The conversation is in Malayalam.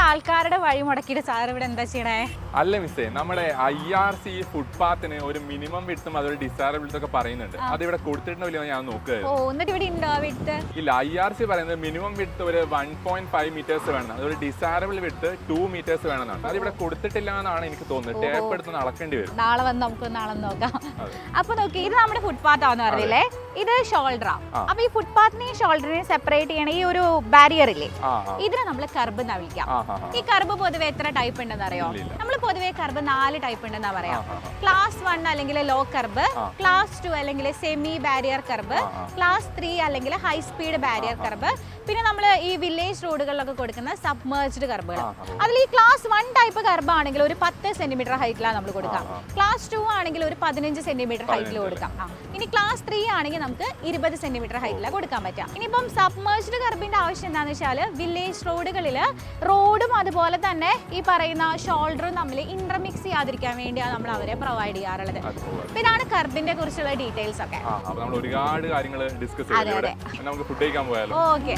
ആൾക്കാരുടെ വഴി മുടക്കിയിട്ട് സാർ ഇവിടെ എന്താ ചെയ്യണേ? അല്ല മിസ്സേ, നമ്മുടെ IRC ഫുട്പാത്തിന് ഒരു മിനിമം വിട്ടും അതൊരു ഡിസൈറബിലിറ്റി ഒക്കെ പറയുന്നുണ്ട്. അത് ഇവിടെ കൊടുത്തിട്ടുണ്ടോ ഞാൻ നോക്കുക. എന്നിട്ട് ഇവിടെ ഉണ്ടോ വിട്ട്? ഇല്ല, IRC പറയുന്നത് മിനിമം വിട്ട് ഒരു 1.5 മീറ്റേഴ്സ് വേണം, അതൊരു ഡിസൈറബിൾ വിട്ട് 2 മീറ്റേഴ്സ് വേണമെന്നാണ്. അത് ഇവിടെ കൊടുത്തിട്ടില്ല എന്നാണ് എനിക്ക് തോന്നുന്നത്. ടേപ്പ് എടുത്ത് അളക്കേണ്ടി വരും. നാളെ വന്ന് നമുക്ക് നാളെ നോക്കാം. അപ്പൊ നോക്കി, ഇത് നമ്മുടെ ഫുട്പാത്ത് ആണെന്ന് പറഞ്ഞില്ലേ, ഇത് ഷോൾഡറാ. അപ്പൊ ഈ ഫുട്പാത്തിനെയും ഷോൾഡറിനെയും സെപ്പറേറ്റ് ചെയ്യണ ഈ ഒരു ബാരിയർ ഇല്ലേ, ഇതിനെ നമ്മൾ കർബ് എന്നാ വിളിക്കാം. ഈ കർബ് പൊതുവെ എത്ര ടൈപ്പ് ഉണ്ടെന്ന് അറിയോ? നമ്മൾ പൊതുവെ കർബ് 4 ടൈപ്പ് ഉണ്ടെന്നാ പറയാം. ക്ലാസ് 1 അല്ലെങ്കിൽ ലോ കർബ്, ക്ലാസ് 2 അല്ലെങ്കിൽ സെമി ബാരിയർ കർബ്, ക്ലാസ് 3 അല്ലെങ്കിൽ ഹൈ സ്പീഡ് ബാരിയർ കർബ്, പിന്നെ നമ്മൾ ഈ വില്ലേജ് റോഡുകളിലൊക്കെ കൊടുക്കുന്ന സബ്മേർജ്ഡ് കർബുകൾ. അതിൽ ഈ ക്ലാസ് 1 ടൈപ്പ് കർബ് ആണെങ്കിൽ ഒരു 10 സെന്റിമീറ്റർ ഹൈറ്റിലാണ് നമ്മൾ കൊടുക്കാം. ക്ലാസ് 2 ആണെങ്കിൽ ഒരു 15 സെന്റിമീറ്റർ ഹൈറ്റിൽ കൊടുക്കാം. ഇനി ക്ലാസ് 3 ആണെങ്കിൽ നമുക്ക് 20 സെന്റിമീറ്റർ ഹൈറ്റിലാണ് കൊടുക്കാൻ പറ്റാം. ഇനിയിപ്പം സബ്മേർജ്ഡ് കർബിന്റെ ആവശ്യം എന്താണെന്ന് വെച്ചാൽ വില്ലേജ് റോഡുകളിൽ റോഡും അതുപോലെ തന്നെ ഈ പറയുന്ന ഷോൾഡറും തമ്മിൽ ഇന്റർമിക്സ് ചെയ്യാതിരിക്കാൻ വേണ്ടിയാണ് നമ്മൾ അവരെ പ്രൊവൈഡ് ചെയ്യാറുള്ളത്. ഇതാണ് കർബിന്റെ കുറിച്ചുള്ള ഡീറ്റെയിൽസ് ഒക്കെ. ഒരുപാട് കാര്യങ്ങൾ ഡിസ്കസ് ചെയ്യാം. നമുക്ക് ഫുഡ് കഴിക്കാൻ പോയാലോ? ഓക്കെ.